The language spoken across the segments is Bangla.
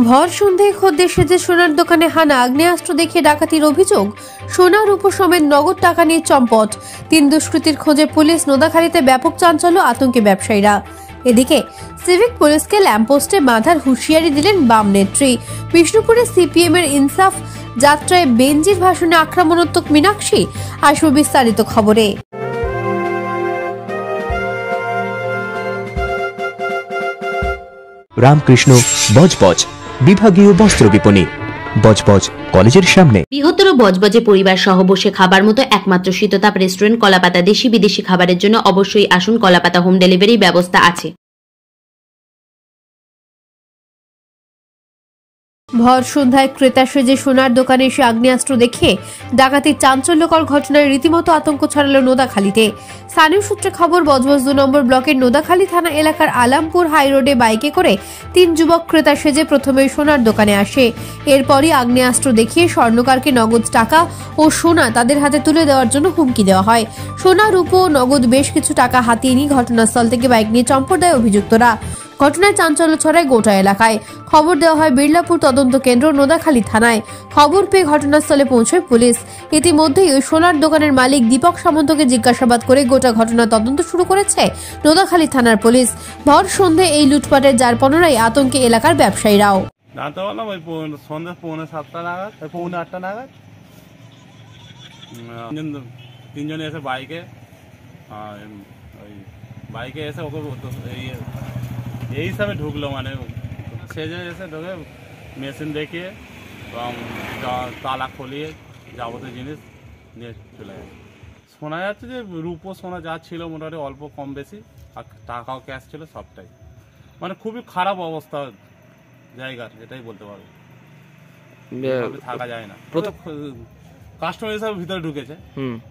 ভর সন্ধ্যায় খদ্দের সেজে সোনার দোকানে হানা, আগ্নেয়াস্ত্র দেখিয়ে ডাকাতির অভিযোগ, সোনা রূপো সমেত নগদ টাকা নিয়ে চম্পট। 3 দুষ্কৃতীর খোঁজে পুলিশ, নোদাখালীতে ব্যাপক চাঞ্চল্য, আতঙ্কে ব্যবসায়ীরা। এদিকে সিভিক পুলিশকে ল্যাম্পপোস্টে বাঁধার হুঁশিয়ারি দিলেন বাম নেত্রী। বিষ্ণুপুরে সিপিএম এর ইনসাফ যাত্রায় বেনজির ভাষণে আক্রমণাত্মক মীনাক্ষী। আসবে বিস্তারিত খবরে। রামকৃষ্ণ বজবজ বিভাগীয় বস্ত্র বিপণী, বজবজ কলেজের সামনে। বৃহত্তর বজবজে পরিবার সহ বসে খাবার মতো একমাত্র শীততাপ রেস্টুরেন্ট কলাপাতা। দেশি বিদেশি খাবারের জন্য অবশ্যই আসুন, কলাপাতা হোম ডেলিভারি ব্যবস্থা আছে। ভর সন্ধ্যায় ক্রেতা সেজে সোনার দোকানে এসে আগ্নেয়াস্ত্র দেখে ডাকাতির চাঞ্চল্যকর ঘটনায় রীতিমতো আতঙ্ক ছড়ালো নোদাখালীতে। স্থানীয় সূত্রে খবর, বজবজ 2 নম্বর ব্লকের নোদাখালী থানা এলাকার আলামপুর হাই রোডে বাইকে করে 3 যুবক ক্রেতা সেজে প্রথমে সোনার দোকানে আসে। এরপরই আগ্নেয়াস্ত্র দেখিয়ে স্বর্ণকারকে নগদ টাকা ও সোনা তাদের হাতে তুলে দেওয়ার জন্য হুমকি দেওয়া হয়। সোনা, রূপো, নগদ বেশ কিছু টাকা হাতিয়ে নিয়ে ঘটনাস্থল থেকে বাইক নিয়ে চম্পট দেয় অভিযুক্তরা। ঘটনায় চাঞ্চল্য ছড়ায় গোটা এলাকায়। খবর দেওয়া হয় বিড়লাপুর তদন্ত কেন্দ্র নোদাখালী থানায়। খবর পেয়ে ঘটনাস্থলে পৌঁছয় পুলিশ। ইতিমধ্যেই ওই সোনার দোকানের মালিক দীপক সামন্তকে জিজ্ঞাসাবাদ করে গোটা ঘটনা তদন্ত শুরু করেছে নোদাখালী থানার পুলিশ। ভর সন্ধে এই লুটপাটের জারপনরাই আতঙ্কে এলাকার ব্যবসায়ীরাও। জানতে পারলাম ওই সন্ধ্যে 6:45 নাগাদ, 8:45 নাগাদ তিনজনে এসে বাইকে এসে ওকে এই হিসাবে ঢুকলো, মানে সেজে এসে ঢুকে মেশিন দেখিয়ে এবং তালা খলিয়ে যাবতীয় জিনিস নিয়ে চলে গেছে। শোনা যাচ্ছে যে রূপো সোনা যা ছিল মোটামুটি অল্প কম বেশি, আর টাকাও ক্যাশ ছিল সবটাই। মানে খুবই খারাপ অবস্থা জায়গার, এটাই বলতে পারবো। থাকা যায় না। কাস্টমার হিসাবে ভিতরে ঢুকেছে,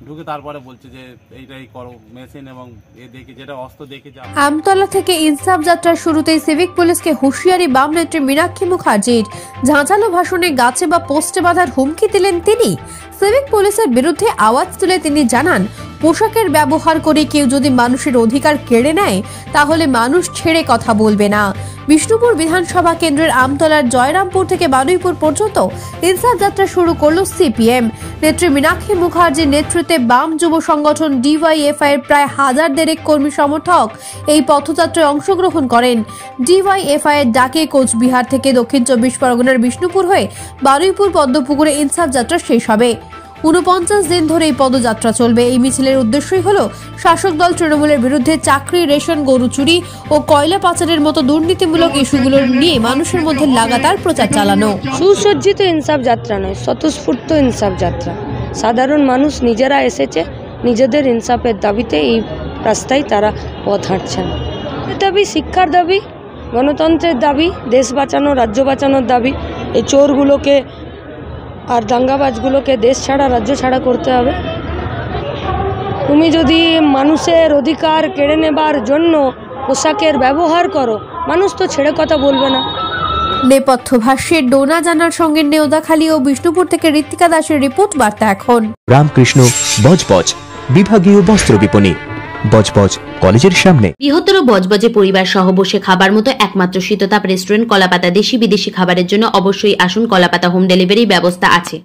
ঢুকে তারপরে বলছে যে এইটাই করো মেশিন এবং দেখি যেটা অস্ত্র দেখি। আমতলা থেকে ইনসাফ যাত্রার শুরুতেই সিভিক পুলিশকে হুঁশিয়ারি বাম নেত্রী মীনাক্ষী মুখার্জির। ঝাঁঝালো ভাষণে গাছে বা পোস্টে বাঁধার হুমকি দিলেন তিনি। সিভিক পুলিশের বিরুদ্ধে আওয়াজ তুলে তিনি জানান, পোশাকের ব্যবহার করে কেউ যদি মানুষের অধিকার কেড়ে নেয় তাহলে মানুষ ছেড়ে কথা বলবে না। বিষ্ণুপুর বিধানসভা কেন্দ্রের আমতলার জয়রামপুর থেকে বারুইপুর পর্যন্ত ইনসাফ যাত্রা শুরু করল সিপিএম। নেত্রী মীনাক্ষী মুখার্জির নেতৃত্বে বাম যুব সংগঠন ডিওয়াইএফআই এর প্রায় 1000 কর্মী সমর্থক এই পথযাত্রায় অংশগ্রহণ করেন। ডিওয়াইএফআই এর ডাকে কোচবিহার থেকে দক্ষিণ 24 পরগনার বিষ্ণুপুর হয়ে বারুইপুর পদ্মপুকুরে ইনসাফ যাত্রা শেষ হবে। 49 দিন ধরে এই পদযাত্রা চলবে। এই মিছিলের উদ্দেশ্যই হলো শাসক দল তৃণমূলের বিরুদ্ধে চাকরি, রেশন, গরু চুরি ও কয়লা পাচারের মতো দুর্নীতিমূলক ইস্যুগুলো নিয়ে মানুষের মধ্যে লাগাতার প্রচার চালানো। সুসজ্জিত ইনসাফ যাত্রা নয়, স্বতঃস্ফূর্ত ইনসাফ যাত্রা। সাধারণ মানুষ নিজেরা এসেছে, নিজেদের ইনসাফের দাবিতে এই রাস্তায় তারা পথ হাঁটছেন। দাবি শিক্ষার দাবি, গণতন্ত্রের দাবি, দেশ বাঁচানো, রাজ্য বাঁচানোর দাবি। এই চোরগুলোকে আর দাঙ্গাবাজগুলোকে দেশ ছাড়া, রাজ্য ছাড়া করতে হবে। তুমি যদি মানুষের অধিকার কেড়ে নেবার জন্য পোশাকের ব্যবহার করো, মানুষ তো ছেড়ে কথা বলবে না। নেপথ্য ভাষ্যে ডোনা জানার সঙ্গে নোদাখালী ও বিষ্ণুপুর থেকে ঋত্বিকা দাসের রিপোর্ট বার্তা এখন। রামকৃষ্ণ বজবজ বিভাগীয় বস্ত্র বিপণী, বজবজ কলেজের সামনে। বৃহত্তর বজবজে পরিবার সহ বসে খাবার মতো একমাত্র শীততাপ রেস্টুরেন্ট কলাপাতা। দেশি বিদেশি খাবারের জন্য অবশ্যই আসুন, কলাপাতা হোম ডেলিভারি ব্যবস্থা আছে।